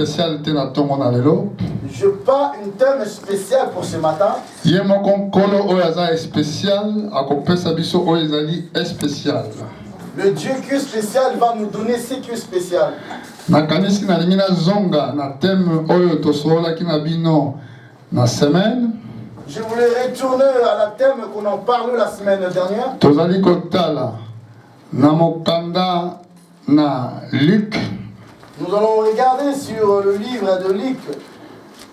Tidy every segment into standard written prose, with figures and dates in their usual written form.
spécial te na tongo na lelo. Je pas une thème spéciale pour ce matin. Ye moko kolo oyo aza spécial akopesa biso oyo ezali spécial. Le Dieu qui est spécial va nous donner ce qui est spécial. Nakanisi na lingi na zonga na thème oyo tosolaki na bino na semaine. Je voulais retourner à la thème qu'on en parle la semaine dernière. Tozali kotala na mokanda na Luc. Nous allons regarder sur le livre de Luc.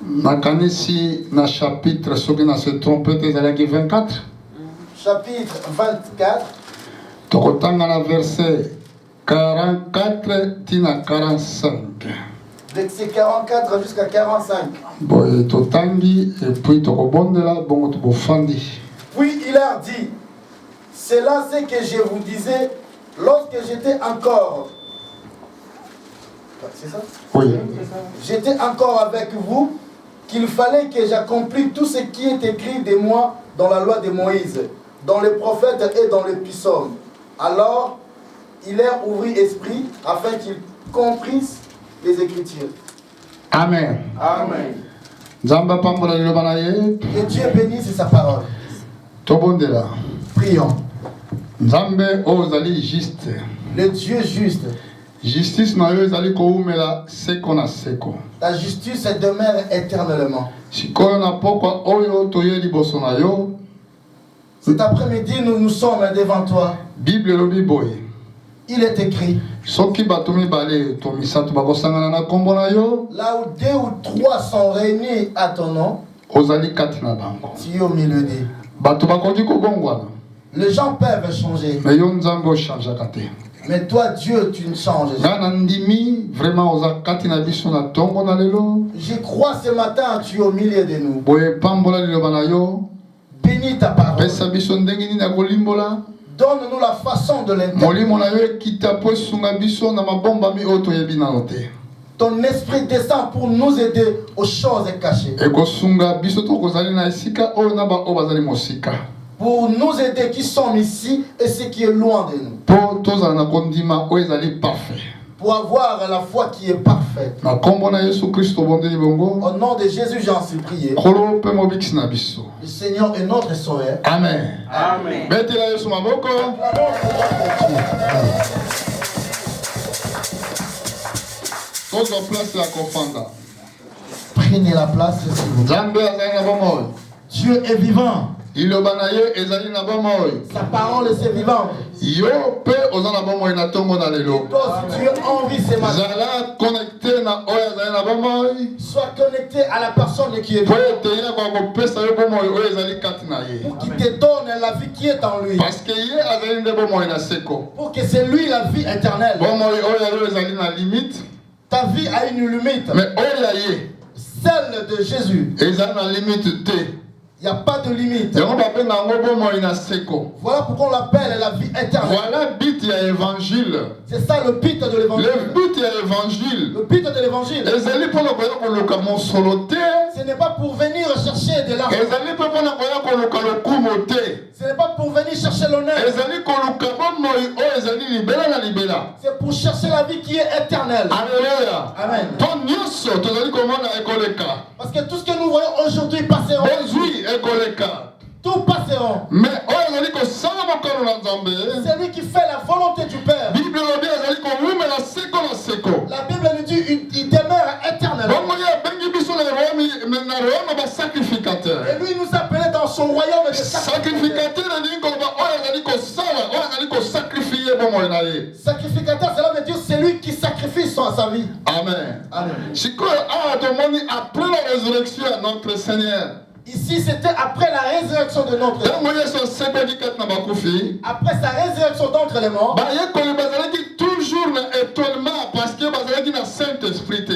Nakanisi na chapitre soki na se trompe te ezalaki 24. Chapitre 24. Tokotanga na verset 44 tina 45. Verset 44 jusqu'à 45. Boye totangi et puis tokobondela bongo tokofandi. Puis il leur dit, c'est là ce que je vous disais lorsque j'étais encore. C'est ça? Oui. J'étais encore avec vous, qu'il fallait que j'accomplisse tout ce qui est écrit de moi dans la loi de Moïse, dans les prophètes et dans les psaumes. Alors, il leur ouvrit l'esprit afin qu'ils comprissent les Écritures. Amen. Amen. Nzamba pambola liloba na ye. Que Dieu bénisse sa parole. Tobondela. Prions. Nzambe ozali juste. Le Dieu juste. Justice na yo ezali koumela seko na seko. Ta justice demeure éternellement. Sikoyo na pokwa oyo toye liboso na yo. Cet après-midi, nous sommes devant toi. Bible lobi boye. Il est écrit. Soki bato mibale to misato bakosangana na kombo na yo. Là où 2 ou 3 sont réunis à ton nom, ozali kati na bango. tu es au milieu d'eux. Bato bakoki kobongwana. Les gens peuvent changer. Mais yo nzambe ochangeaka te. Mais toi, Dieu, tu ne changes nga pas. na ndimi vraiment oza kati na biso na tongo na lelo. Je crois ce matin, tu es au milieu de nous. Boye pambola liloba na yo. Bénis ta parole. Pesa biso ndenge nini ya kolimbola. Donne-nous la façon de l'interpréter. Molimo na yo ekita po esunga biso na mabombami oyo toyebi nano te. Ton esprit descend pour nous aider aux choses cachées. Ekosunga biso tokozali na esika oyo na ba oyo bazali mosika. Pour nous aider qui sommes ici et ceux qui est loin de nous. Po tozala na kondima oyo ezali parfait. Pour avoir la foi qui est parfaite. Na kombo na Yesu Kristo bondeli bongo. Au nom de Jésus, j'en suis prié. Kolo pe mobikisi na biso. Le Seigneur est notre sauveur. Amen. Amen. Betela Yesu maboko. Tozwa place ya kofanda. Prenez la place, s'il vous plaît. Nzambe azali na bomoi. Dieu est vivant. Iloba na ye ezali na bomoi. Sa parole est vivante. Yo pe oza na bomoi na tongo na lelo. Toi, si tu as envie ce matin, Zala connecté na oyo ezali na bomoi. sois connecté à la personne qui est Po vivante. ete ye kwa kopesa yo bomoi oyo ezali kati na ye. Pour qu'il te donne la vie qui est en lui. Parce que ye azali nde bomoi na seko. Pour que c'est lui la vie éternelle. Bomoi oyo ezali na limite. Ta vie a une limite. Mais oyo ya ye Celle de Jésus, ezali na limite te. il n'y a pas de limite. Yango bapenga yango bomoi na seko. Voilà pourquoi on l'appelle la vie éternelle. Voilà but ya évangile. C'est ça le but de l'évangile. Le but ya évangile. Le but de l'évangile, Ezali mpona koya koluka mosolo te. ce n'est pas pour venir chercher de l'argent. Ezali mpe mpona koya koluka lokumu te. Ce n'est pas pour venir chercher l'honneur. Ezali koluka bomoi oyo ezali libela na libela. C'est pour chercher la vie qui est éternelle. Alléluia. Amen. To nyonso tozali komona ekoleka. Parce que tout ce que nous voyons aujourd'hui passeront. Bozwi ekoleka. Tout passeront. Mais oyo ezali kosala mokolo na nzambe. C'est lui qui fait la volonté du Père. Bible elobi ezali kowumela seko na seko. La Bible nous dit il demeure éternellement. Bongo ye abengi biso na royaume basacrificateur. Et lui nous appelait dans son royaume de Sacrificateur elingi koloba oyo ezali kosala oyo ezali kosakrifie bomoi na ye. Sacrificateur, cela veut dire c'est lui qui sacrifie sa vie. Amen. Amen. Sikoyo awa tomoni après la résurrection ya notre Seigneur. Ici, c'était après la résurrection de notre Seigneur. Ntango Yesu asepeli kati na bakufi. Après sa résurrection d'entre les morts, Bayekoli bazalaki toujours na étonnement parce que bazalaki na Saint-Esprit te.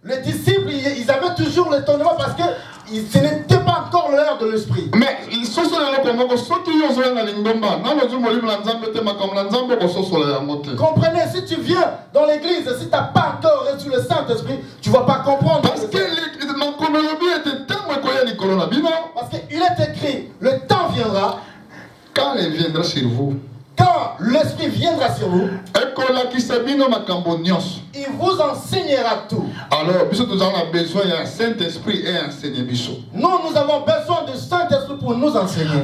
les disciples, ils avaient toujours l'étonnement parce que ce n'était pas encore l'heure de l'esprit. Mais sosola eloko moko soki yo ozoya na lingomba nalozwi molimo na nzambe te makambo na nzambe okososola yango te. Comprenez, si tu viens dans l'église, si tu n'as pas encore reçu le Saint-Esprit, tu ne vas pas comprendre. Parce que makambo elobi ete ntango ekoya likolo na bino. Parce qu'il est écrit, le temps viendra, Quand il viendra sur vous, quand l'esprit viendra sur vous, ekolakisa bino makambo nyonso. il vous enseignera tout. Alors, puisque nous avons besoin d'un Saint-Esprit et enseigner Bissot. Nous avons besoin du Saint-Esprit pour nous enseigner.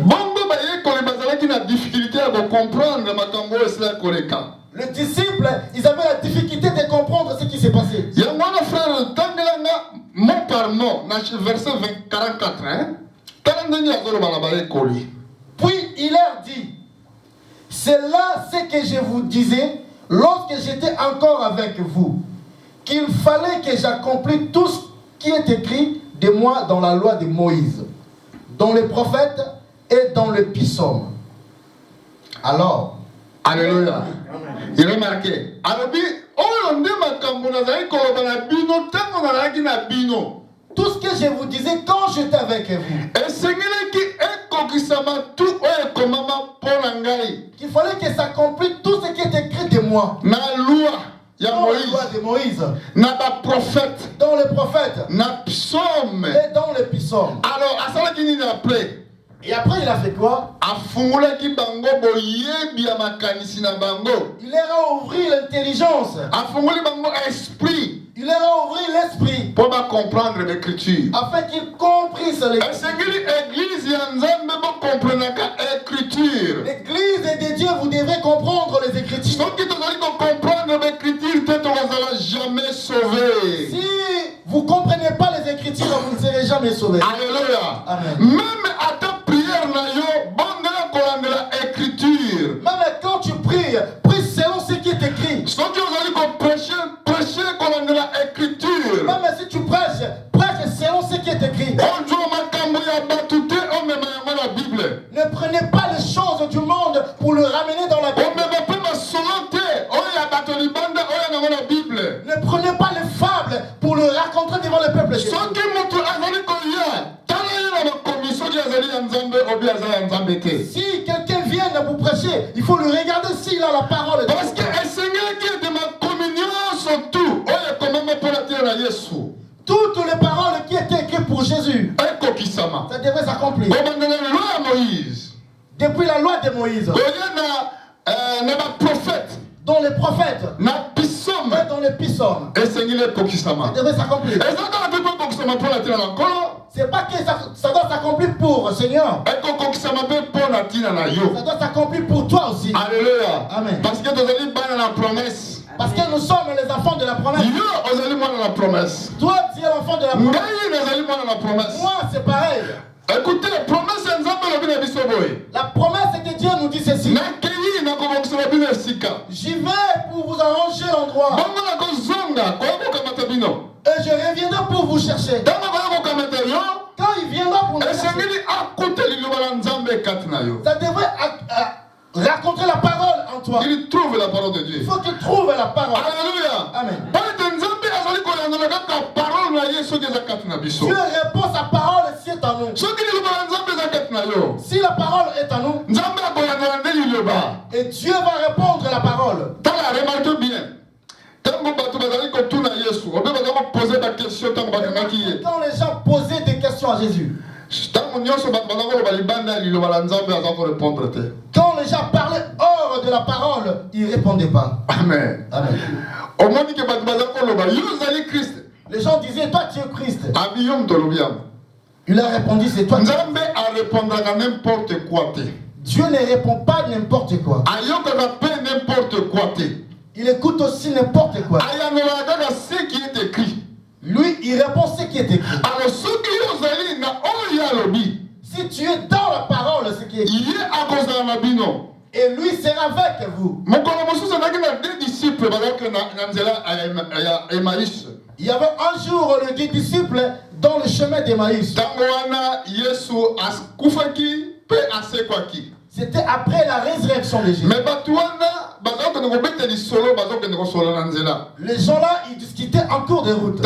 Les disciples, ils avaient la difficulté de comprendre ce qui s'est passé. Mot par mot, verset 44, Puis il leur dit, c'est là ce que je vous disais lorsque j'étais encore avec vous, qu'il fallait que j'accomplisse tout ce qui est écrit de moi dans la loi de Moïse, dans les prophètes et dans les psaumes. Alors, alléluia. Il est marqué. Tout ce que je vous disais quand j'étais avec vous, qu'il fallait que s'accomplisse tout ce qui est écrit de moi. Dans la loi de Moïse, dans les prophètes, et dans les psaumes. Alors, à ça, il a appelé. Et après, il a fait quoi? Il leur a ouvert l'intelligence. Il leur a ouvert l'esprit. Pour comprendre l'écriture. Afin qu'ils comprennent l'écriture. L'église de Dieu, vous devrez comprendre les écritures. Si vous ne comprenez pas les écritures, vous ne serez jamais sauvés. Alléluia. Amen. Même à ta prière, même quand tu pries, prie selon ce qui est écrit. Même si tu prêches, prêche selon ce qui est écrit. Ne prenez pas les choses du monde pour le ramener dans la Bible. Ne prenez pas les fables pour le raconter devant le peuple. Si quelqu'un vient vous prêcher, il faut le regarder s'il a la parole. Parce que le Seigneur qui est de ma communion surtout, toutes les paroles qui étaient écrites pour Jésus, ça devait s'accomplir. Depuis la loi de Moïse, dans les prophètes, et dans les psaumes, ça devait s'accomplir. C'est pas que ça doit s'accomplir pour le Seigneur. Ça doit s'accomplir pour toi aussi. Alléluia. Amen. Parce que nous allons dans la promesse. Parce que nous sommes les enfants de la promesse. Toi, tu es l'enfant de la promesse. Moi, c'est pareil. Écoutez, la promesse La promesse de Dieu nous dit ceci. J'y vais pour vous arranger l'endroit. Et je reviendrai pour vous chercher. Quand il viendra pour nous chercher, ça devrait raconter la parole en toi. Il trouve la parole de Dieu. Il faut qu'il trouve la parole. Alléluia. Amen. Dieu répond sa parole si est en nous. Si la parole est en nous, et Dieu va répondre la parole. Remarquez bien. Quand les gens posaient des questions à Jésus, quand les gens parlaient hors de la parole, ils ne répondaient pas. Amen. Amen. Les gens disaient, toi tu es Christ. Il a répondu, c'est toi. Dieu ne répond pas n'importe quoi. Il écoute aussi n'importe quoi. Lui, il répond ce qui est écrit. Si tu es dans la parole, ce qui est écrit, et lui sera avec vous. Il y avait un jour les 10 disciples dans le chemin d'Emmaüs. C'était après la résurrection de Jésus. Les gens là, ils discutaient en cours de route.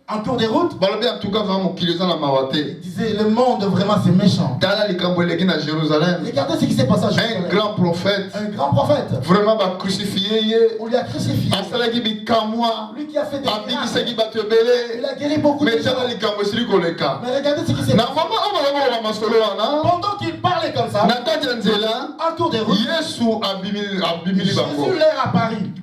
En cours de route, ils disaient le monde vraiment c'est méchant. Regardez ce qui s'est passé à Jérusalem. Un grand prophète. Vraiment crucifié. On lui a crucifié. Lui qui a fait des miracles. Il a guéri beaucoup de gens. Mais regardez ce qui s'est passé. Pendant qu'il parlait comme ça, en cours de route, Jésus leur a apparu.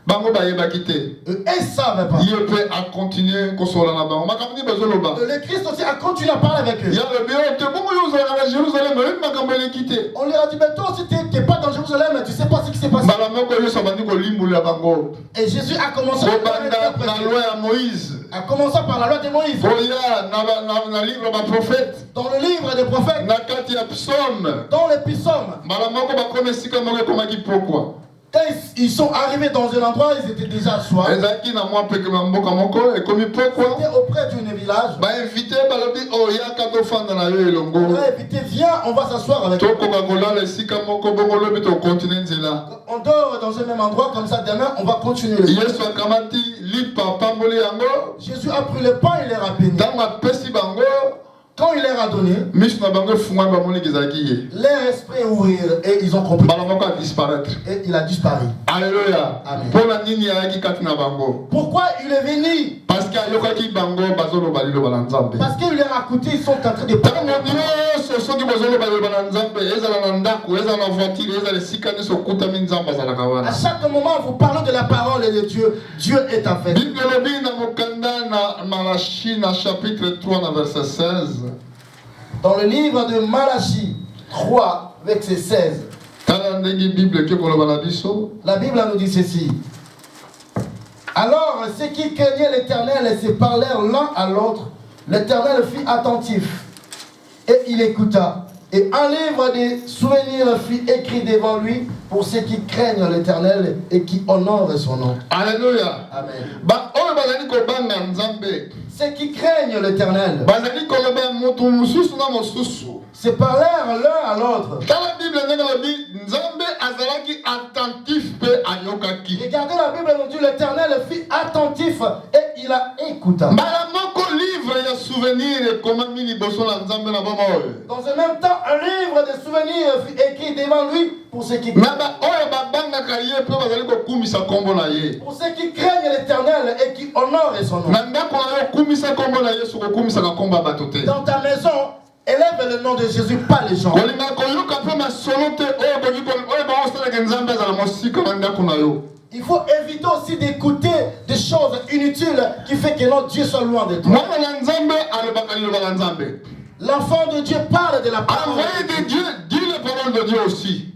bango bayeba kité Eux, ils ne savent pas. il peut à continuer kosola na bango makamni bazoloba Le Christ aussi a continué à parler avec eux. ya le bio te bongo yo zola na Jérusalem mais makambo ele kité On leur a dit, mais toi aussi, tu n'es pas dans Jérusalem, mais tu ne sais pas ce qui s'est passé. mbala moko yo sabandi ko limbula bango Et Jésus a commencé kobanda na loi ya Moïse à commencer par la loi de Moïse. boya na livre ba prophète Dans le livre des prophètes, na kati ya psaume dans les psaumes, mbala moko bakome sika moko komaki pourquoi quand ils sont arrivés dans un endroit, ils étaient déjà soirs. ezaki na mwa peke mboka moko ekomi pourquoi Ils étaient auprès d'un village. ba invité balobi oyaka tofanda na yo On elongo leur a invité, viens, on va s'asseoir avec eux. tokoka kolala esika moko bongo lobi tokontinue nzela On dort dans un même endroit, comme ça demain, on va continuer le yesu akamati lipa pamboli yango Jésus a pris le pain, il leur a béni. ntango apesi bango Quand il leur a donné, miso na bango efungwami bamoniki ezalaki ye leur esprit ouvrir et ils ont compris. mbala moko adisparaître Et il a disparu. alleluya Amen. mpo na nini ayaki kati na bango Pourquoi il est venu? parce que ayokaki bango bazoloba liloba na nzambe Parce qu'il leur a coûté, ils sont en train de ntango parler. nyonso soki bozoloba liloba na nzambe ezala na ndako ezala na voiture ezala esika nyonso okutami nzambe azalaka À wana chaque moment, vous parlez de la parole de Dieu. Dieu est en fait. bible elobi na mokanda na Malachi na chapitre 3 na verset 16 Dans le livre de Malachie 3, verset 16, tala ndenge bible eke koloba na biso la Bible nous dit ceci. Alors, ceux qui craignaient l'Éternel se parlèrent l'un à l'autre. L'Éternel fut attentif et il écouta. Et un livre de souvenirs fut écrit devant lui pour ceux qui craignent l'Éternel et qui honorent son nom. alleluya Amen. oyo bazali kobanga nzambe Ceux qui craignent l'Éternel bazali koloba moto mosusu na mosusu se parlèrent l'un à l'autre. tala bible ndenge elobi nzambe azalaki attentif mpe ayokaki Regardez la Bible nous dit l'Éternel fut attentif et il a écouté. mbala moko livre ya souvenir ekomami liboso na nzambe na boma oyo Dans le même temps, un livre de souvenirs fut écrit devant lui pour ceux qui na oyo babangaka ye mpe bazali kokumisa nkombo na ye pour ceux qui craignent l'Éternel et qui honorent son nom. na ndako na yo okumisa nkombo na yesu kokumisaka nkombo ya bato te Dans ta maison, élève le nom de Jésus, pas les gens. kolinga koyoka mpe masolo te oyo baosalaka nzambe azala mosika na ndako na yo Il faut éviter aussi d'écouter des choses inutiles qui fait que notre Dieu soit loin de toi. mwana na nzambe alobaka liloba na nzambe L'enfant de Dieu parle de la parole. envoyé de Dieu dit les paroles de Dieu aussi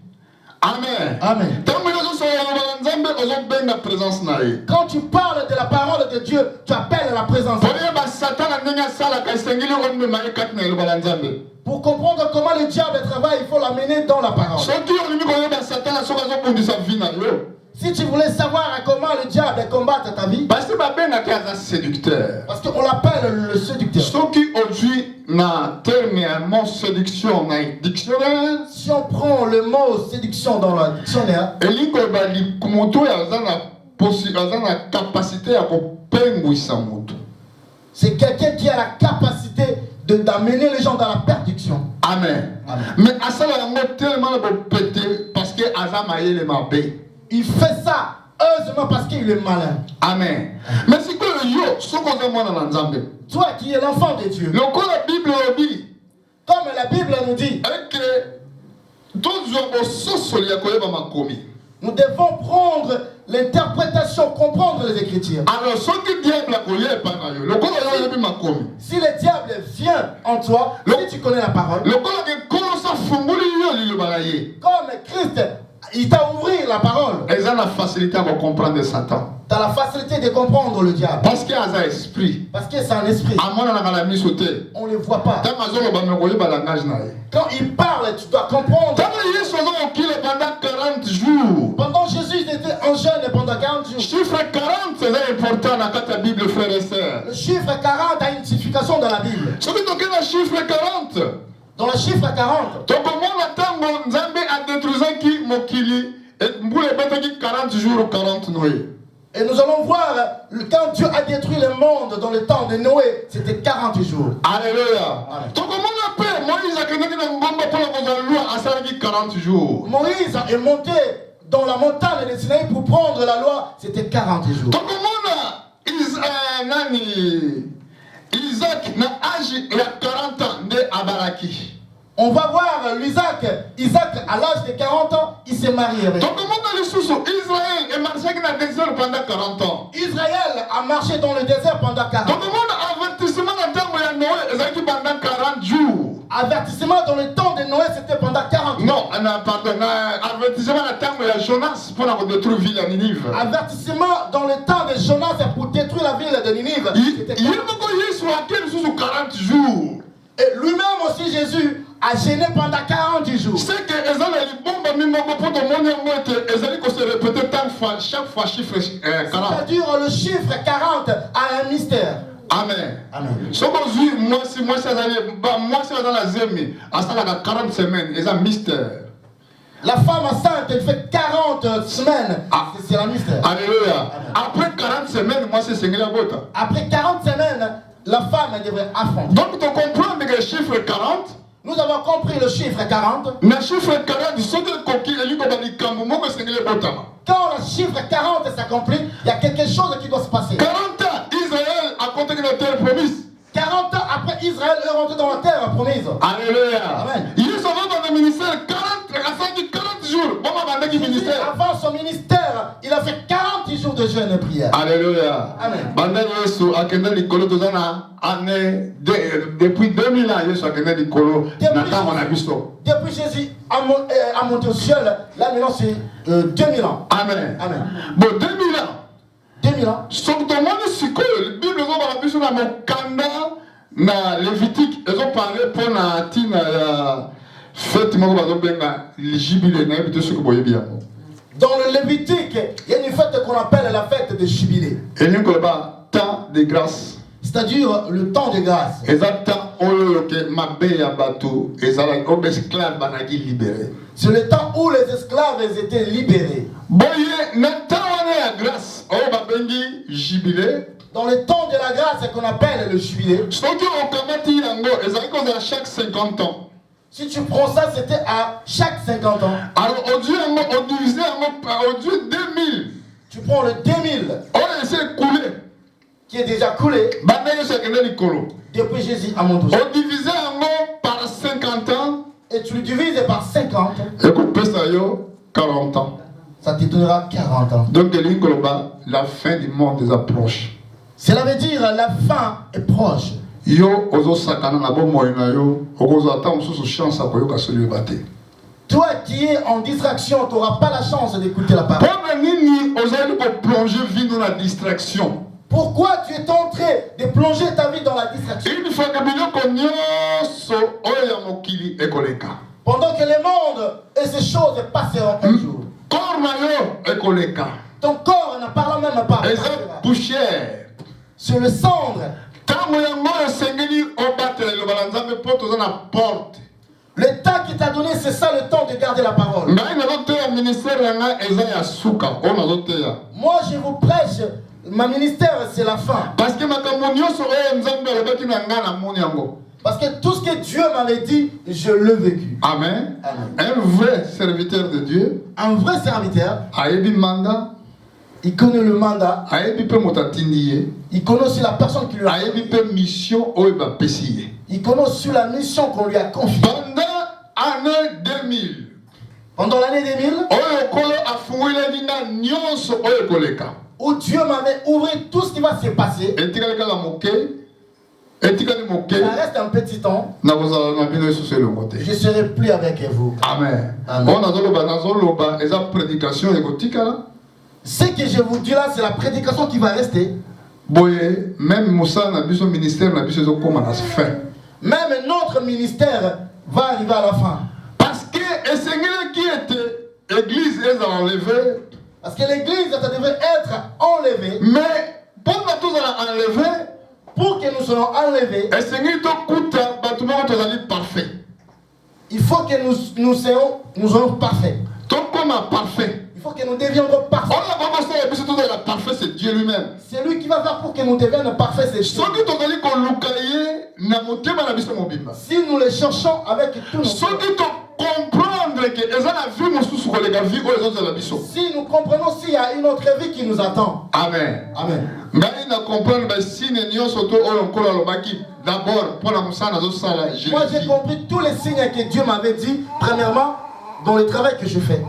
amen Amen. ntango ozosola liloba na nzambe ozobenga présence na ye Quand tu parles de la parole de Dieu, tu appelles la présence de Dieu. oyeba satana ndenge asalaka esengeli omema ye kati na liloba na nzambe Pour comprendre comment le diable travaille, il faut l'amener dans la parole. soki olingi koyeba satana soki azobundisa vi na yo Si tu voulais savoir comment le diable combat ta vie, basi babengaki aza séducteur parce qu'on l'appelle le séducteur. soki ozwi na terme ya mot séduction na dictionnaire Si on prend le mot séduction dans le dictionnaire, elingi koyeba moto oyo aza na capacité ya kopengwisa moto c'est quelqu'un qui a la capacité d'amener les gens dans la perdition. amen Amen. mais asala yango tellement na bopete parce que aza mayele mabe Il fait ça heureusement parce qu'il est malin. amen mais sikoyo yo soki oza mwana na nzambe Toi qui es l'enfant de Dieu, lokola bible elobi comme la Bible nous dit, eke tozwa bososoli ya koyeba makomi nous devons prendre l'interprétation, comprendre les Écritures. alors soki diable akoya epai na yo lokola yo oyebi makomi Si le diable vient en toi, si tu connais la parole, lokola ke nkolo so afungoli yo liloba na ye comme Christ, il t'a ouvert la parole, eza na facilité ya kocomprendre satan tu as la facilité de comprendre le diable. parce que aza esprit Parce que c'est un esprit. amonanaka na miso te On ne le voit pas. ntango azoloba me koyeba langage na ye Quand il parle, tu dois comprendre. ntango yesu aza kokila pendant 40 jours Pendant Jésus était en jeûne pendant 40 jours. chiffre 40 eza important na kati ya bible frère et sœur Le chiffre 40 a une signification dans la Bible. soki toke na chiffre 40 Dans le chiffre 40, tokomona ntango nzambe adétruisaki mokili mbula ebetaki 40 jours 40 noye et nous allons voir, quand Dieu a détruit le monde dans le temps de Noé, c'était 40 jours. Alléluia. Amen. tokomona mpe moïse akendaki na ngomba mpona kozala loi asalaki 40 jours Moïse est monté dans la montagne de Sinaï pour prendre la loi, c'était 40 jours. tokomona isaac na age ya 40 ans nde abalaki On va voir Isaac à l'âge de 40 ans, il s'est marié avec. tokomona Israël est marché dans le désert pendant 40 ans. Israël a marché dans le désert pendant 40 Tout ans. le monde avertissement dans le temps de Noé, c'est pendant 40 jours. Avertissement dans le temps de Noé, c'était pendant 40 jours. Non, pardon, avertissement dans le temps de Jonas pour détruire la ville de Ninive. Avertissement dans le temps de Jonas pour détruire la ville de Ninive. Il y a 40 jours. Et lui-même aussi, Jésus, a gêné pendant 40 jours. C'est que les bombes pour le monde se répéter chaque fois chiffre 40. C'est-à-dire le chiffre 40 a un mystère. Amen. Amen. Ce que moi, c'est dans la zemi, à ça, 40 semaines, c'est un mystère. La femme enceinte, elle fait 40 semaines. C'est un mystère. Alléluia. Après 40 semaines, moi, c'est Seigneur Bota. Après 40 semaines, la femme elle devrait affronter. Donc, tu comprends que le chiffre 40. Nous avons compris le chiffre 40. Le chiffre 40, c'est que quand le chiffre 40 s'accomplit, il y a quelque chose qui doit se passer. 40 ans, Israël a compté la terre promise. 40 ans après, Israël est rentré dans la terre promise. Alléluia. Amen. Il est sorti dans le ministère 40 jours. Avant son ministère, il a fait 40 jours de jeûne et prière. Alléluia. Amen. Depuis 2000 ans, Jésus a gagné l'école. Depuis Jésus a monté au ciel, là maintenant c'est 2000 ans. Amen. Amen. Bon, 2000 ans. 2000 ans. La Bible nous a dit na Lévitique, ils ont parlé pour la fête le jubilé. Dans le Lévitique, il y a une fête qu'on appelle la fête de jubilé. Et il y a un temps de grâce. C'est-à-dire le temps de grâce. C'est le temps où les esclaves étaient libérés. Dans le temps de la grâce qu'on appelle le jubilé. Chaque 50 ans. Si tu prends ça, c'était à chaque 50 ans. Alors, au Dieu 2000. Tu prends le 2000. On essaie de couler. Qui est déjà coulé. Depuis Jésus à mon dos. On divise par 50 ans. Et tu le divises par 50. Et qu'on peut ça 40 ans. Ça te donnera 40 ans. Donc, la fin du monde des approches. Cela veut dire la fin est proche. Toi qui es en distraction, tu n'auras pas la chance d'écouter la parole. Pourquoi tu es en train de plonger ta vie dans la distraction? Pendant que le monde et ces choses passeront un jour. Ton corps ne parle même pas. Sur le cendre. Le temps qui t'a donné, c'est ça le temps de garder la parole. Moi, je vous prêche, ma ministère, c'est la fin. Parce que tout ce que Dieu m'avait dit, je l'ai vécu. Amen. Amen. Un vrai serviteur de Dieu. Un vrai serviteur. Il connaît le mandat. Il connaît aussi la personne qui lui a confié. Il connaît aussi la mission qu'on lui a confiée. Pendant l'année 2000, où Dieu m'avait ouvert tout ce qui va se passer, ça reste un petit temps. Je ne serai plus avec vous. Amen. Amen. Ce que je vous dis là, c'est la prédication qui va rester. Même notre ministère va arriver à la fin. Parce que le Seigneur qui était l'église est enlevée. Parce que l'église, ça devait être enlevée. Mais pour que nous soyons enlevés, pour que nous soyons enlevés, le Seigneur est parfait. Il faut que nous soyons parfaits. Donc comme parfait. Il faut que nous devions parfaits. Parfait, c'est Dieu lui-même. C'est lui qui va faire pour que nous devions parfaits. C'est Dieu. Si nous le cherchons avec tout notre cœur. Si nous comprenons s'il y a une autre vie qui nous attend. Amen. Amen. Moi j'ai compris tous les signes que Dieu m'avait dit, premièrement, dans le travail que je fais.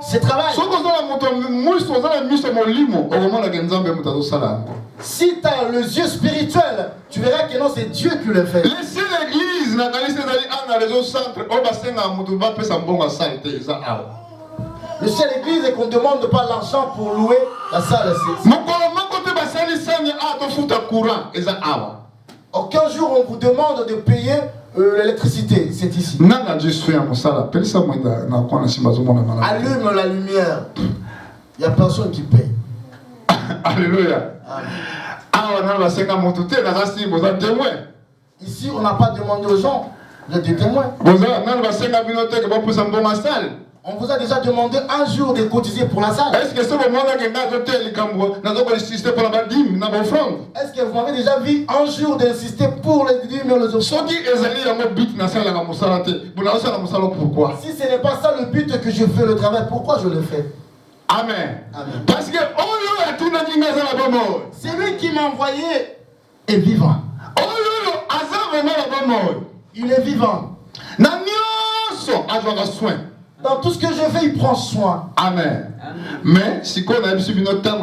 C'est travail. Si tu as le yeux spirituel, tu verras que non, c'est Dieu qui le fait. Laissez l'église, Le seul église est qu'on ne demande pas l'argent pour louer la salle. Aucun jour on vous demande de payer l'électricité, c'est ici. Allume la lumière. Il n'y a personne qui paye. Alléluia. Ici, on n'a pas demandé aux gens d'être des témoins. On vous a déjà demandé un jour de cotiser pour la salle. Est-ce que vous m'avez déjà vu un jour d'insister pour les dîmes et les offrandes? Si ce n'est pas ça le but que je fais le travail, pourquoi je le fais? Amen. Amen. Parce que c'est lui qui m'a envoyé est vivant. Il est vivant. Dans tout ce que je fais, il prend soin. Amen. Mais si on a eu notre temps,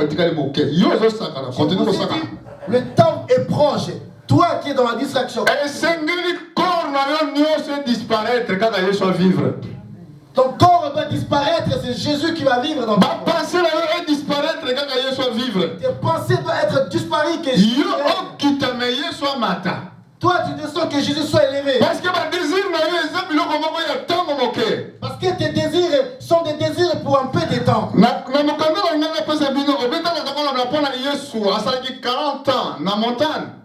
le temps est proche. Toi qui es dans la distraction. Ton corps va disparaître, c'est Jésus qui va vivre dans ton corps. Tes pensées doivent être disparues que Jésus. Toi, tu te sens que Jésus soit élevé. Parce que tes désirs sont des désirs pour un peu de temps.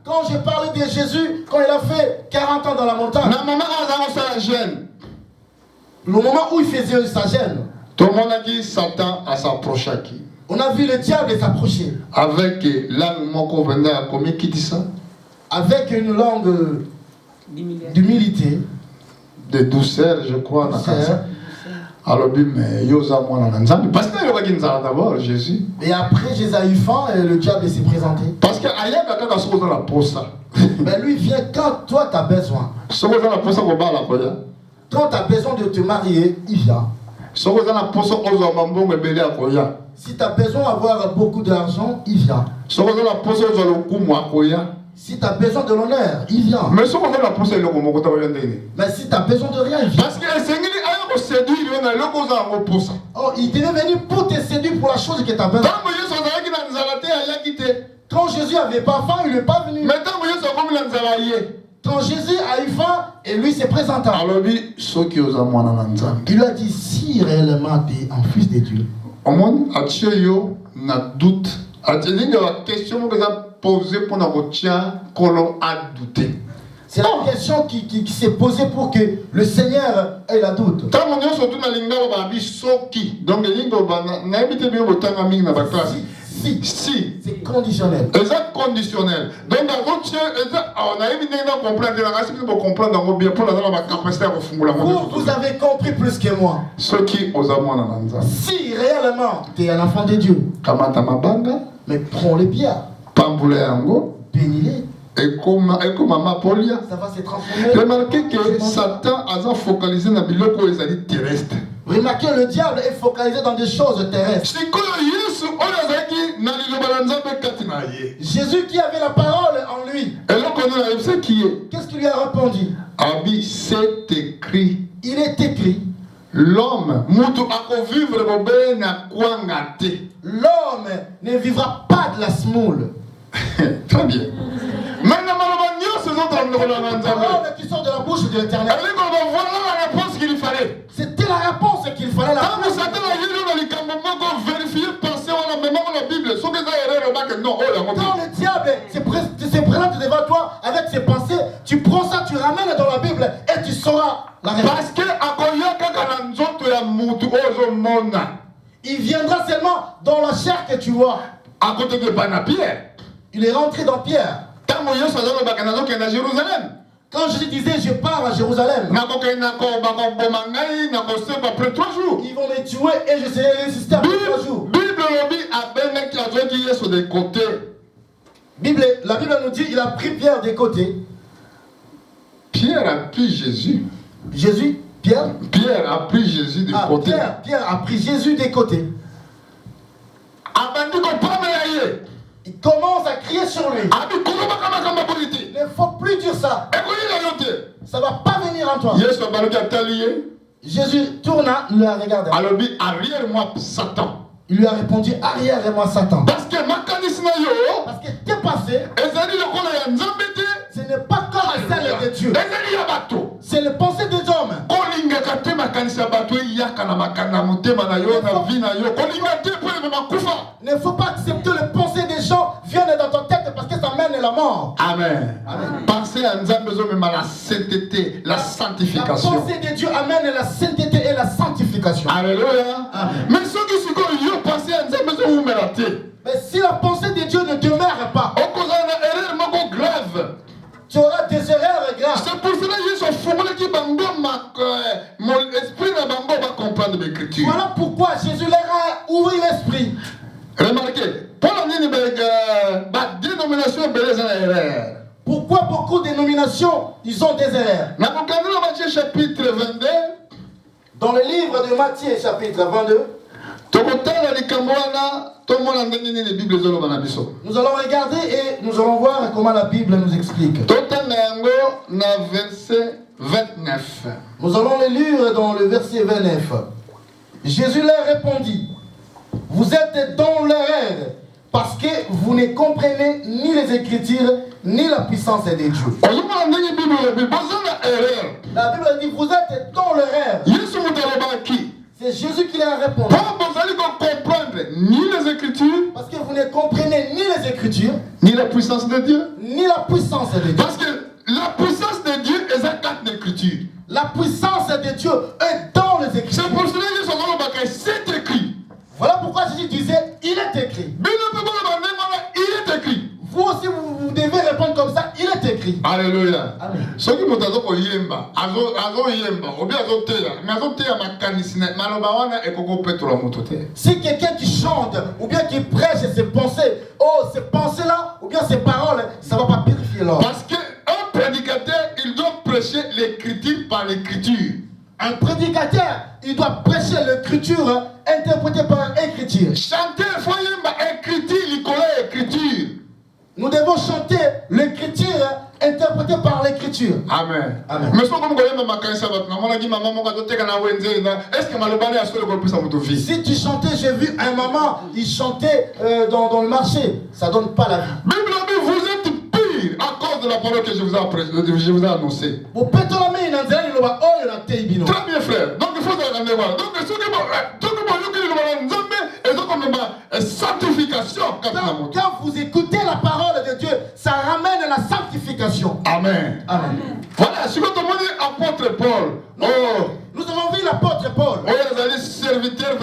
Quand je parlais de Jésus, quand il a fait 40 ans dans la montagne, le moment où il faisait sa gêne, Satan a s'approché. On a vu le diable s'approcher. Avec langue qui dit ça? Avec une langue d'humilité, de douceur, je crois. Alors, parce que d'abord Jésus. Et après Jésus a eu faim et le diable s'est présenté. Parce que mais lui vient quand toi tu as besoin. Quand tu as besoin de te marier, il vient. Si tu as besoin d'avoir beaucoup d'argent, il vient. Si tu as besoin de l'honneur, il vient. Mais si tu as besoin de rien, il vient. Parce que il devait venir pour te séduire pour la chose que tu as besoin. Quand Jésus n'avait pas faim, il n'est pas venu. Quand Jésus a eu faim, et lui s'est présenté. Il lui a dit, si réellement tu es un fils de Dieu. C'est la question qui s'est posée pour que le Seigneur ait la doute. Si. C'est conditionnel. C'est conditionnel. Donc, on a évidemment vous avez compris plus que moi. Si réellement tu es un enfant de Dieu, mais prends les pierres, bénis-les. Et comme maman Paulia, ça va se transformer. Remarquez que Satan a focalisé dans les terrestres. Remarquez, le diable est focalisé dans des choses terrestres. Jésus qui avait la parole en lui. Qu'est-ce qu'il lui a répondu? C'est écrit. Il est écrit. L'homme ne vivra pas de la semoule. Très bien. Paroles qui sortent de la bouche de l'Éternel. Voilà la réponse qu'il fallait. C'était la réponse qu'il fallait. Quand le diable se présente devant toi avec ses pensées, tu prends ça, tu ramènes dans la Bible et tu sauras la réponse. Parce que il viendra seulement dans la chair que tu vois. À côté de Pierre. Il est rentré dans Pierre. Quand je disais je pars à Jérusalem, après 3 jours. Ils vont me tuer et je serai ressuscité après 3 jours. La Bible nous dit il a pris Pierre des côtés. Pierre a pris Jésus. Jésus, Pierre Pierre a pris Jésus de côté. Pierre a pris Jésus des côtés. Il commence à crier sur lui. Il ne faut plus dire ça. Ça ne va pas venir en toi. Jésus tourna, il a regardé. Arrière-moi, Satan. Il lui a répondu, arrière-moi, Satan. Parce que tes passés, ce n'est pas comme celle de Dieu. C'est le pensée des hommes. Il ne faut pas accepter le pensée des gens viennent dans ta tête parce que ça mène la mort. Amen. Pensez à la sainteté, la sanctification. La pensée de Dieu amène la sainteté et la sanctification. Alléluia. Mais ceux qui sont pensez à mais si la pensée de Dieu ne demeure pas, tu auras des erreurs graves. C'est pour cela que Jésus formule qui mon esprit va comprendre l'écriture. Voilà pourquoi Jésus leur a ouvert l'esprit. Remarquez, pour la dénomination pourquoi beaucoup de dénominations ils ont des erreurs? Dans Matthieu chapitre 22, dans le livre de Matthieu chapitre 22, nous allons regarder et nous allons voir comment la Bible nous explique. Nous allons le lire dans le verset 29. Jésus leur répondit, vous êtes dans l'erreur parce que vous ne comprenez ni les Écritures ni la puissance de Dieu. La Bible dit, vous êtes dans l'erreur. C'est Jésus qui leur a répondu. Ni les Écritures, parce que vous ne comprenez ni les Écritures, ni la puissance de Dieu, ni la puissance de Dieu. Parce que la puissance de Dieu est à quatre d'Écriture. La puissance de Dieu est dans les Écritures. C'est pour cela que c'est écrit. Voilà pourquoi Jésus disait, il est écrit. Il est écrit. Vous aussi, vous devez répondre comme ça, il est écrit. Alléluia. Amen. Ceux qui m'ont dit que yemba, ou bien si quelqu'un qui chante ou bien qui prêche ses pensées, ces pensées-là ou bien ces paroles, ça ne va pas purifier l'homme. Parce qu'un prédicateur, il doit prêcher l'écriture par l'écriture. Un prédicateur, il doit prêcher l'écriture interprétée par l'écriture. Chanter, il faut écriture, il connaît l'écriture. Nous devons chanter l'écriture interprétée par l'écriture. Amen. Amen. Mais si tu chantais, j'ai vu un maman, il chantait dans le marché. Ça ne donne pas la vie. Vous êtes pire à cause de la parole que je vous ai annoncée. Très bien, frère. Donc il faut se rendre voir. Donc ceux qui sanctification. Quand vous écoutez la parole de Dieu, ça ramène la sanctification. Amen. Amen. Voilà, si vous demandez apôtre Paul. Nous avons vu l'apôtre Paul. Serviteur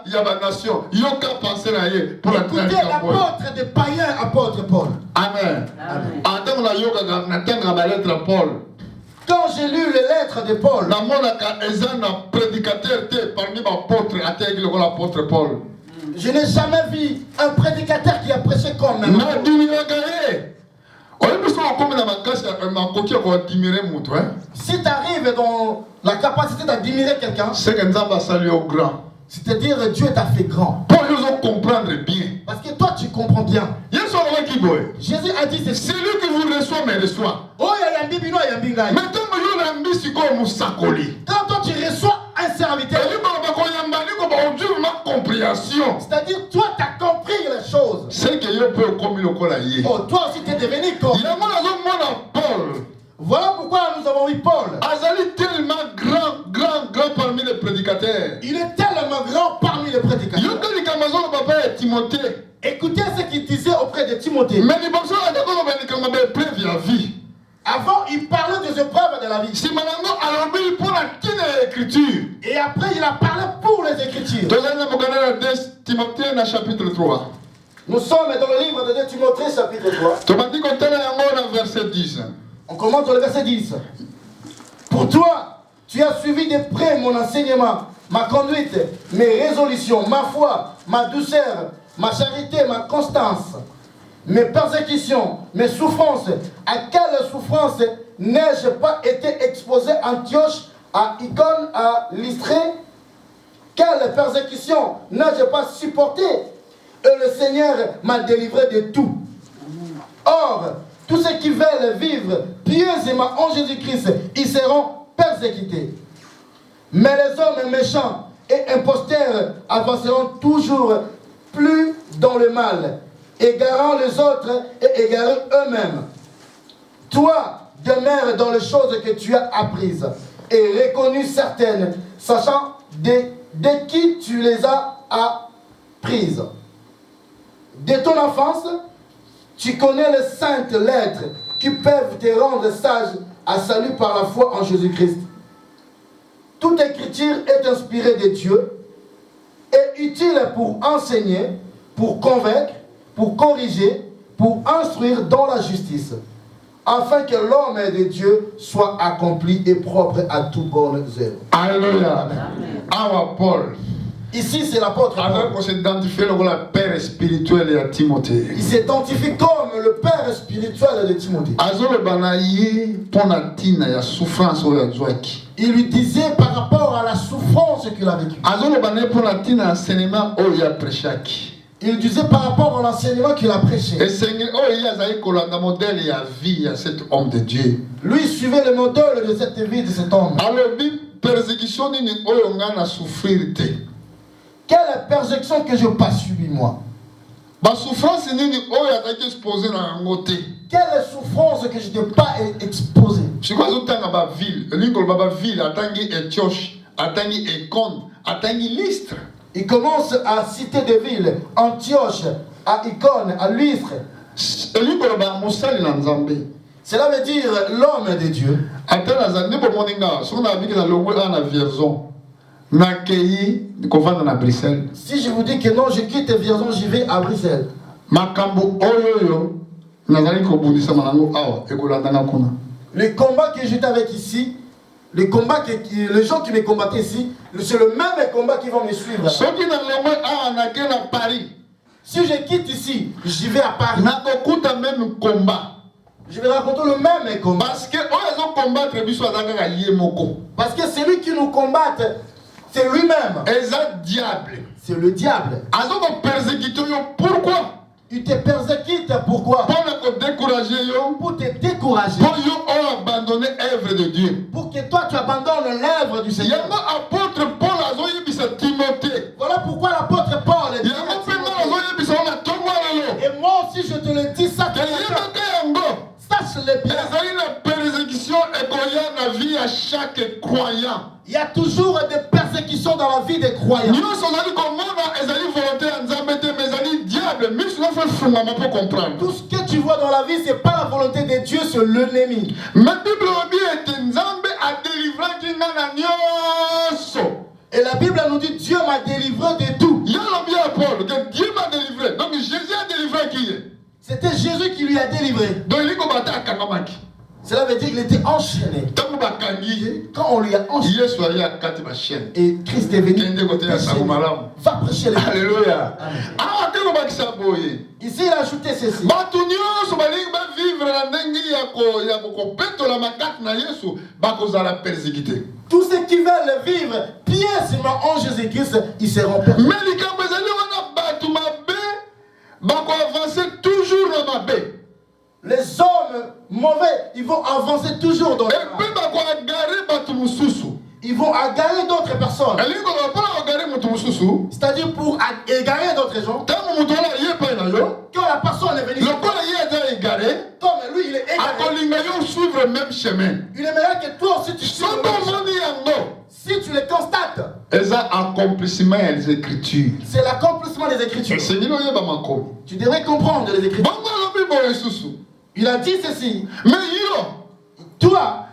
il y a la nation. Il y a qu'à penser à eux pour écoutez l'apôtre des païens, apôtre Paul. Amen. Attends la lettre Paul. Quand j'ai lu les lettres de Paul, je n'ai jamais vu un prédicateur qui a prêché comme un Si tu arrives dans la capacité d'admirer quelqu'un, c'est que nous salué au grand. C'est-à-dire Dieu t'a fait grand. Pour nous comprendre bien. Parce que toi tu comprends bien. Jésus a dit c'est lui qui vous reçoit mais reçoit. Quand toi tu reçois un serviteur, c'est-à-dire toi tu as compris les choses. C'est que je peux comme le colaïer. Toi aussi tu es devenu comme. Voilà pourquoi nous avons eu Paul. Azali tellement grand parmi les prédicateurs. Il est tellement grand parmi les prédicateurs. Écoutez ce qu'il disait auprès de Timothée. Avant, il parlait des épreuves de la vie. Et après, il a parlé pour les Écritures. Chapitre 3. Nous sommes dans le livre de 2 Timothée, chapitre 3. On commence dans le verset 10. Pour toi, tu as suivi de près mon enseignement, ma conduite, mes résolutions, ma foi, ma douceur, ma charité, ma constance, mes persécutions, mes souffrances. À quelle souffrance n'ai-je pas été exposé Antioche, à Icône, à Lystrée, quelle persécution n'ai-je pas supporté? Et le Seigneur m'a délivré de tout. Or, tous ceux qui veulent vivre pieusement en Jésus-Christ, ils seront persécutés. Mais les hommes méchants et imposteurs avanceront toujours plus dans le mal, égarant les autres et égarant eux-mêmes. Toi, demeure dans les choses que tu as apprises et reconnues certaines, sachant de qui tu les as apprises. De ton enfance, tu connais les saintes lettres qui peuvent te rendre sage à salut par la foi en Jésus-Christ. Toute écriture est inspirée de Dieu et utile pour enseigner, pour convaincre, pour corriger, pour instruire dans la justice, afin que l'homme de Dieu soit accompli et propre à toute bonne œuvre. Alléluia. Our Paul. Ici, c'est l'apôtre Paul. Alors qu'on s'identifie le père spirituel à Timothée. Il s'identifie comme le père spirituel de Timothée. Il lui disait par rapport à la souffrance qu'il a vécue. Il disait par rapport à l'enseignement qu'il a prêché. Lui suivait le modèle de cette vie de cet homme. Quelle persécution que je n'ai pas subie moi? Quelle souffrance que je n'ai pas exposée? Il commence à citer des villes, Antioche, à Icône, à Lystre. Cela veut dire l'homme de Dieu. Si je vous dis que non, je quitte Vierzon, j'y vais à Bruxelles. Les combats que j'étais avec ici, les gens qui me combattaient ici, c'est le même combat qui vont me suivre. Si je quitte ici, j'y vais à Paris. Je vais raconter le même combat. Parce que celui qui nous combat, c'est lui-même. C'est le diable. Pourquoi? Il te persécute, pourquoi? Pour te décourager. Pour te décourager. Pour abandonner l'œuvre de Dieu. Pour que toi tu abandonnes l'œuvre du Seigneur. Voilà pourquoi l'apôtre Paul dit. Et moi aussi je te le dis ça. Sache-le bien. Il y a toujours des persécutions dans la vie des croyants. Tout ce que tu vois dans la vie, ce n'est pas la volonté de Dieu, c'est l'ennemi. Et la Bible nous dit Dieu m'a délivré de tout. Dieu m'a délivré. Donc Jésus a délivré qui? C'était Jésus qui lui a délivré. Cela veut dire qu'il était enchaîné. Quand on lui a enchaîné, et Christ est venu. Va prêcher les. Alléluia. Ici, il a ajouté ceci. Tous ceux qui veulent vivre pieusement en Jésus-Christ, ils seront persécutés. Les hommes mauvais, ils vont avancer toujours dans le mal. Ils vont égarer d'autres personnes. C'est-à-dire pour égarer d'autres gens. Quand la personne est venue, comme lui il est égaré, il aimerait que toi aussi tu suives. Si tu les constates, c'est l'accomplissement des Écritures. Tu devrais comprendre les Écritures. Il a dit ceci. Mais toi,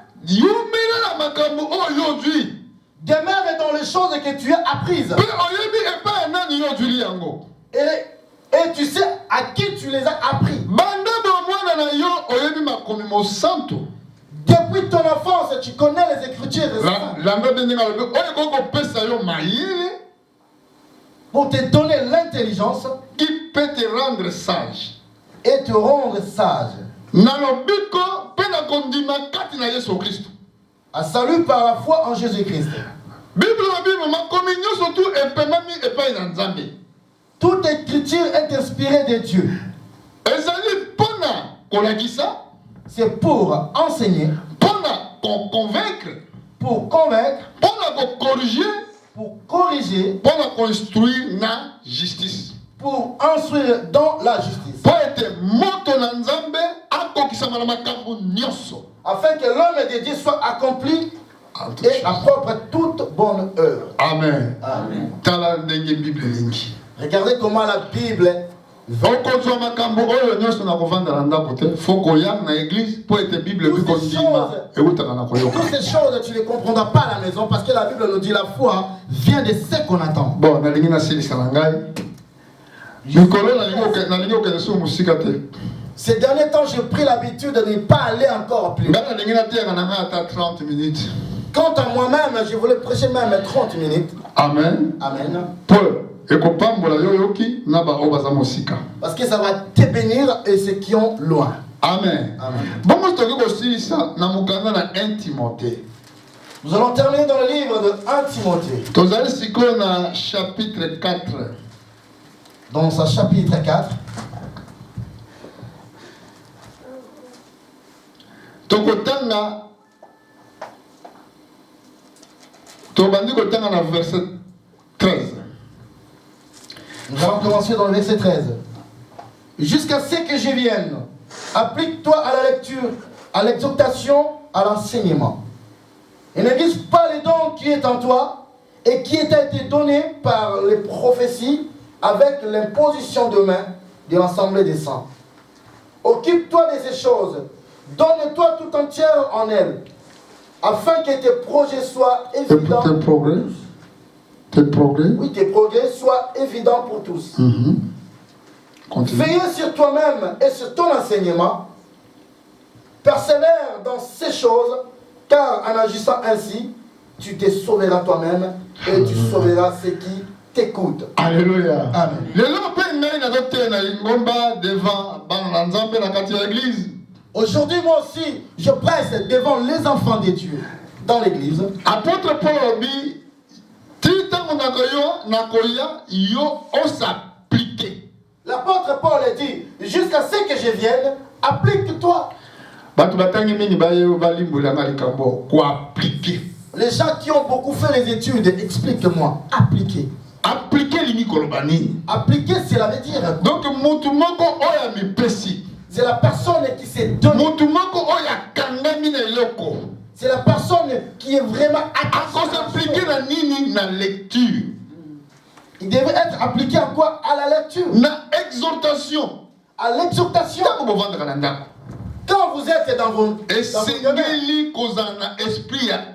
demeure dans les choses que tu as apprises. Et tu sais à qui tu les as appris. Depuis ton enfance, tu connais les Écritures. Pour te donner l'intelligence qui peut te rendre sage. Et te À salut par la foi en Jésus-Christ. Toute écriture est inspirée de Dieu. C'est pour enseigner, pour convaincre, pour convaincre, pour corriger, pour corriger, pour construire la justice, pour instruire dans la justice, pour être moto na nzambe akokisama na makambo nyonso, afin que l'homme de Dieu soit accompli et approche toute bonne œuvre. Amen. Amen. Tala ndenge Bible lingi. Regardez comment la Bible. Toutes ces choses, tu ne les comprendras pas à la maison parce que la Bible nous dit la foi vient de ce qu'on attend. Bon, ces derniers temps, j'ai pris l'habitude de ne pas aller encore plus. Quant à moi-même, je voulais prêcher même 30 minutes. Amen. Amen. Parce que ça va te bénir et ceux qui ont loin. Amen. Amen. Nous allons terminer dans le livre de 1 Timothée. Chapitre 4. Dans sa chapitre 4. Verset 13. Nous allons commencer dans le verset 13. Jusqu'à ce que je vienne, applique-toi à la lecture, à l'exhortation, à l'enseignement. Et néglige pas les dons qui est en toi et qui t'a été donné par les prophéties avec l'imposition de main de l'ensemble des saints. Occupe-toi de ces choses. Donne-toi tout entière en elles, afin que tes projets soient évidents. Tes progrès? Oui, tes progrès soient évidents pour tous. Veillez sur toi-même et sur ton enseignement. Persévère dans ces choses, car en agissant ainsi, tu te sauveras toi-même et tu sauveras ceux qui t'écoutent. Alléluia. Amen. Aujourd'hui, moi aussi, je presse devant les enfants de Dieu dans l'église. Apôtre Paul dit, l'apôtre Paul dit, jusqu'à ce que je vienne, applique-toi. Les gens qui ont beaucoup fait les études, explique-moi, appliquer. Appliquer, cela veut dire. Donc, c'est la personne qui s'est donnée. C'est la personne qui est vraiment appliquée dans la lecture. Il devait être appliqué à quoi? À la lecture. Na exhortation. À l'exhortation. Quand vous êtes dans vos esprit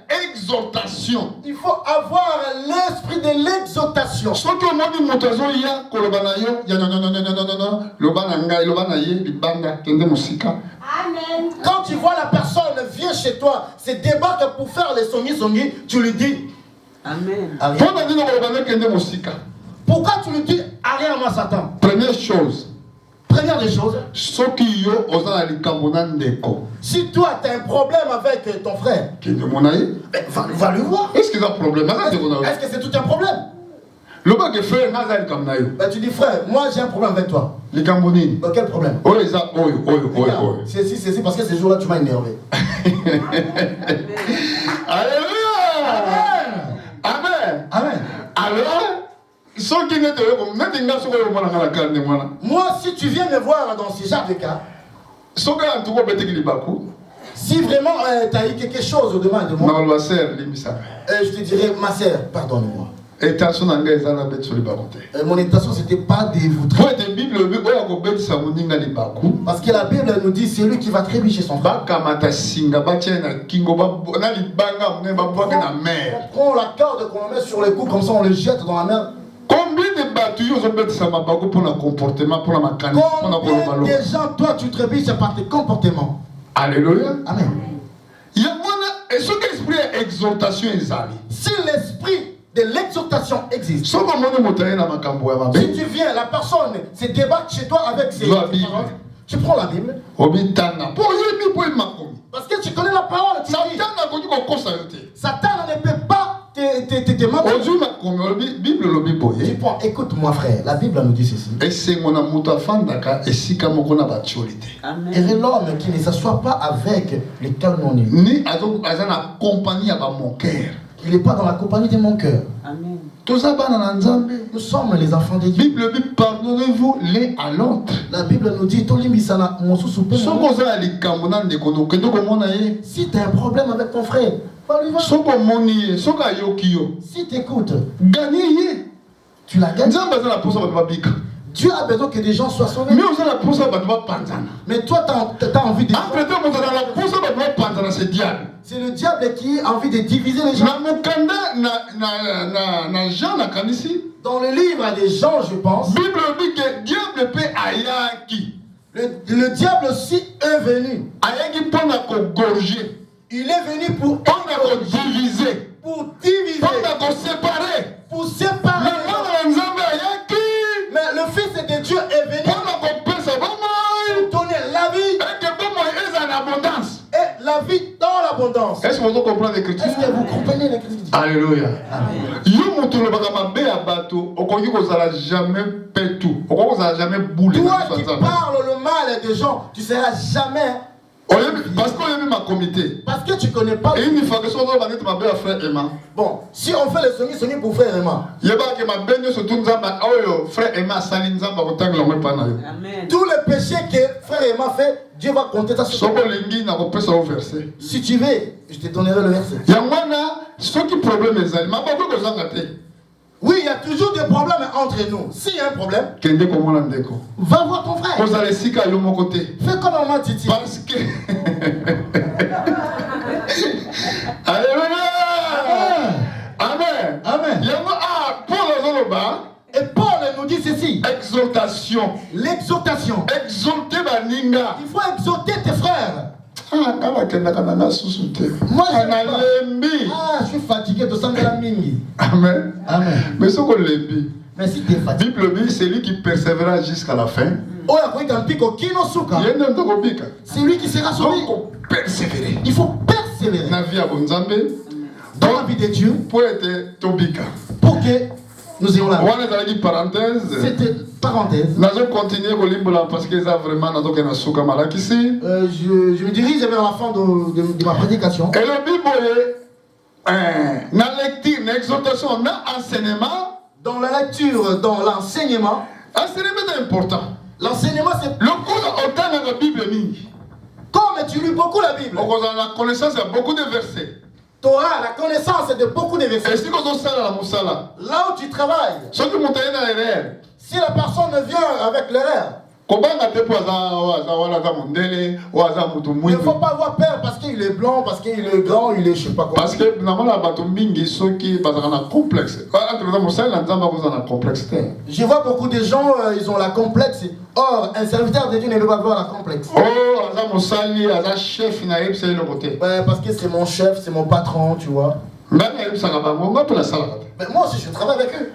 exhortation. Il faut avoir l'esprit de l'exhortation. Amen. Quand tu vois la personne vient chez toi, se débarque pour faire les songi, tu lui dis Amen. Pourquoi tu lui dis arrière moi Satan? Première chose. Première des choses. Si toi tu as un problème avec ton frère, va lui voir. Est-ce qu'il y a un problème? Est-ce que c'est tout un problème? Tu dis frère, moi j'ai un problème avec toi. Quel problème? C'est parce que ces jours-là tu m'as énervé. Alléluia. Amen. Amen. Alors, moi, si tu viens me voir dans ce genre de cas, si vraiment tu as eu quelque chose au-devant de moi, je te dirais, ma sœur, pardonne-moi. Mon intention, c'était pas de vous trahir. Parce que la Bible nous dit c'est lui qui va trébucher son frère. On prend la corde qu'on met sur le cou, comme ça on le jette dans la mer. Combien de gens, toi, tu trébuches par tes comportements? Alléluia. Amen. Si l'esprit de l'exhortation existe, si tu viens, la personne se débat chez toi avec ses paroles, tu prends la Bible. Parce que tu connais la parole. Tu prends, écoute-moi frère, la Bible nous dit ceci. Et c'est mon amour afandaka et si kamokona batiolité. Et l'homme qui ne s'assoit pas avec les calomnies. Ni azana compagnie à mon cœur. Il n'est pas dans la compagnie de mon cœur. Amen. Nous sommes les enfants de Dieu. Bible dit pardonnez-vous l'un à l'autre. La Bible nous dit si tu as un problème avec ton frère, si tu écoutes, tu l'as gagné. Dieu a besoin que des gens soient sauvés. Mais toi, tu as envie de... C'est le diable qui a envie de diviser les gens. Dans le livre des gens, je pense, le diable aussi est venu. Il est venu pour diviser, pour diviser, pour séparer. Mais le Fils de Dieu est venu pour donner la vie et la vie dans l'abondance. Est-ce que vous comprenez l'écriture? Est-ce que vous comprenez l'écriture? Alléluia. Toi qui parles le mal des gens, tu ne seras jamais. Parce qu'on aime ma comité. Parce que tu ne connais pas. Et une fois que son frère Emma. Bon, si on fait le songi pour frère Emma. Tous les péchés que frère Emma fait, Dieu va compter ça sur toi. Si tu veux, je te donnerai le verset. Oui, il y a toujours des problèmes entre nous. S'il y a un problème, va voir ton frère. Fais comme maman Titi. Parce que... Alléluia. Amen. Amen. Et Paul nous dit ceci. Exhortation. L'exhortation. Exhorter baninga. Il faut exhorter tes frères. Moi, je suis fatigué de Sangala Mingi. Amen. Amen. Mais ce qu'on l'embie. Mais si tu es fatigué. Bible dit c'est lui qui persévérera jusqu'à la fin. C'est lui qui sera sauvé. Persévérer. Il faut persévérer. Dans la vie de Dieu. Pour être tobika. Pour que nous ayons la vie. Parenthèse. C'était parenthèse. Nous continuer parce que ça vraiment je me dirige vers la fin de ma prédication. Et le Bible est dans la lecture, dans l'exhortation, dans l'enseignement. Dans la lecture, dans l'enseignement. L'enseignement est important. L'enseignement c'est... Le cours autant dans la Bible. Comme tu lis beaucoup la Bible. On a la connaissance de beaucoup de versets. Tu auras la connaissance de beaucoup de versets. Et si on là où tu travailles. Si la personne vient avec l'erreur. Il ne faut pas avoir peur parce qu'il est blanc, parce qu'il est grand, il est je sais pas quoi. Parce que je vois beaucoup de gens, ils ont la complexe. Or, un serviteur de Dieu ne peut pas avoir la complexe. Parce que c'est mon chef, c'est mon patron, tu vois. Mais moi aussi, je travaille avec eux.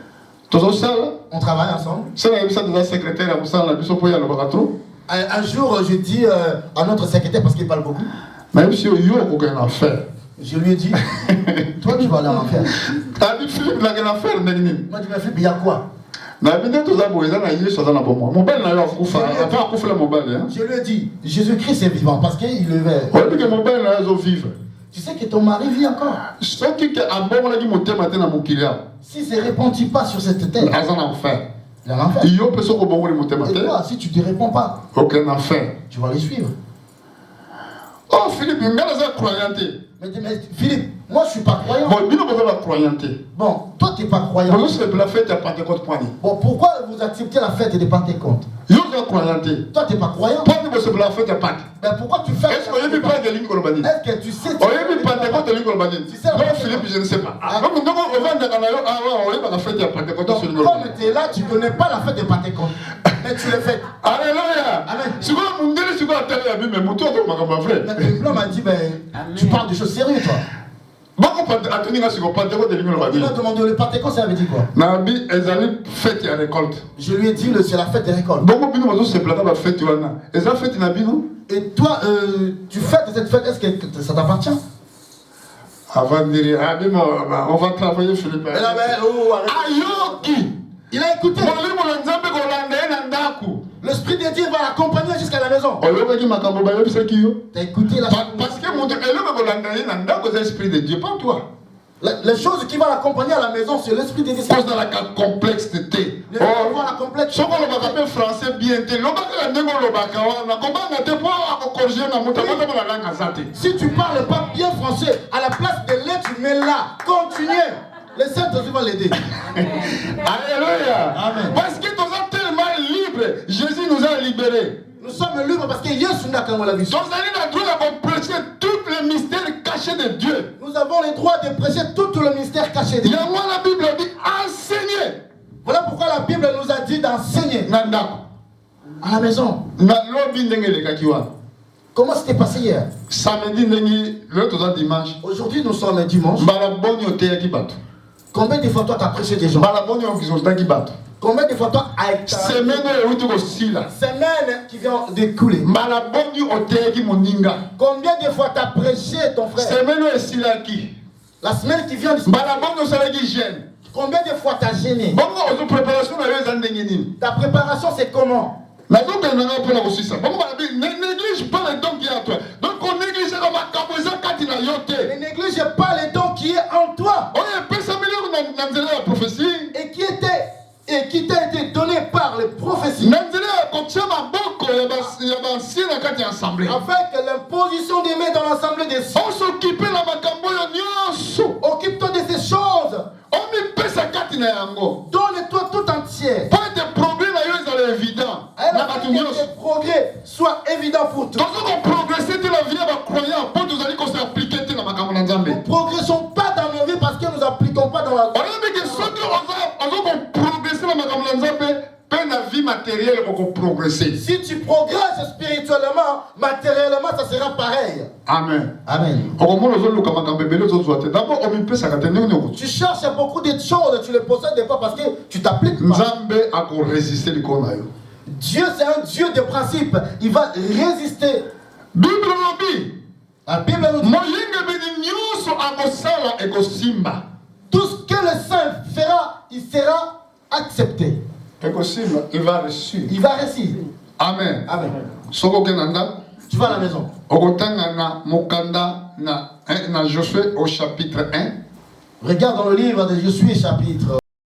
On travaille ensemble. Un jour, je dis à notre secrétaire, parce qu'il parle beaucoup. Je lui ai dit, toi tu vas aller en enfer. Moi je me dis, il y a quoi? Je lui ai dit, Jésus-Christ est vivant parce qu'il le veut. Tu sais que ton mari vit encore. Si ne se répandit pas sur cette terre, il est en enfer. Et toi, si tu ne te réponds pas, tu vas les suivre. Oh Philippe, mais Philippe, moi je ne suis pas croyant. Bon, toi tu n'es pas croyant. Bon, pourquoi vous acceptez la fête de Pentecôte? Toi tu n'es pas croyant. Mais pourquoi tu fais? Est-ce que tu sais? Non Philippe, je ne sais pas. Comme tu es là, tu ne connais pas la fête de Pentecôte. Mais tu le fais. Alléluia. Amen. Mais le blanc m'a dit, tu parles de choses sérieuses toi. Il m'a demandé le Pentecôte, ça veut dire quoi? Je lui ai dit, c'est la fête des récoltes. Et toi, tu fêtes cette fête, est-ce que ça t'appartient? Avant de dire, on va travailler Philippe. Ayoki. Il a écouté. L'Esprit de Dieu va l'accompagner jusqu'à la maison. Tu as écouté la parce que l'Esprit de Dieu, pas toi. Les choses qui vont l'accompagner à la maison, c'est l'Esprit de Dieu. Cause dans la complexité. La complexité. Français bien. Si tu parles pas bien français, à la place de l'être, tu mets là. Continuez. Les saints vont l'aider. Alléluia. Amen. Parce que nous sommes tellement libres. Jésus nous a libérés. Nous sommes libres parce que Jésus n'a qu'à la vie. Nous avons le droit de prêcher tous les mystères cachés de Dieu. Nous avons le droit de prêcher tout le mystère caché de Dieu. La Bible dit enseigner. Voilà pourquoi la Bible nous a dit d'enseigner. À la maison. Comment c'était passé hier? Samedi, dimanche. Aujourd'hui, nous sommes dimanche. Combien de fois toi tu as prêché des gens? Combien de fois toi as été? Semaine qui vient d'écouler. Combien de fois tu as prêché ton frère? La semaine qui vient d'écouler. Combien de fois tu as gêné? Ta préparation c'est comment? Ne néglige pas les dons qui est en toi. Donc on néglige ne néglige pas les dons qui est en toi. Et qui t'a été donné par les prophéties. Avec l'imposition des mains dans l'assemblée des saints. Occupe-toi de ces choses. Donne-toi tout entier. Évident. Que le progrès soit évident pour toi. Nous ne progressons pas dans nos vies parce que nous n'appliquons pas dans la vie. Si tu progresses spirituellement, matériellement, ça sera pareil. Amen. Amen. Tu cherches beaucoup de choses, tu ne les possèdes pas parce que tu t'appliques pas. Dieu, c'est un Dieu de principe. Il va résister. La Bible nous dit tout ce que le Saint fera, il sera accepté. Il va réussir. Il va réussir. Amen. Amen. Tu vas à la maison. Josué au chapitre 1. Regarde dans le livre de Josué chapitre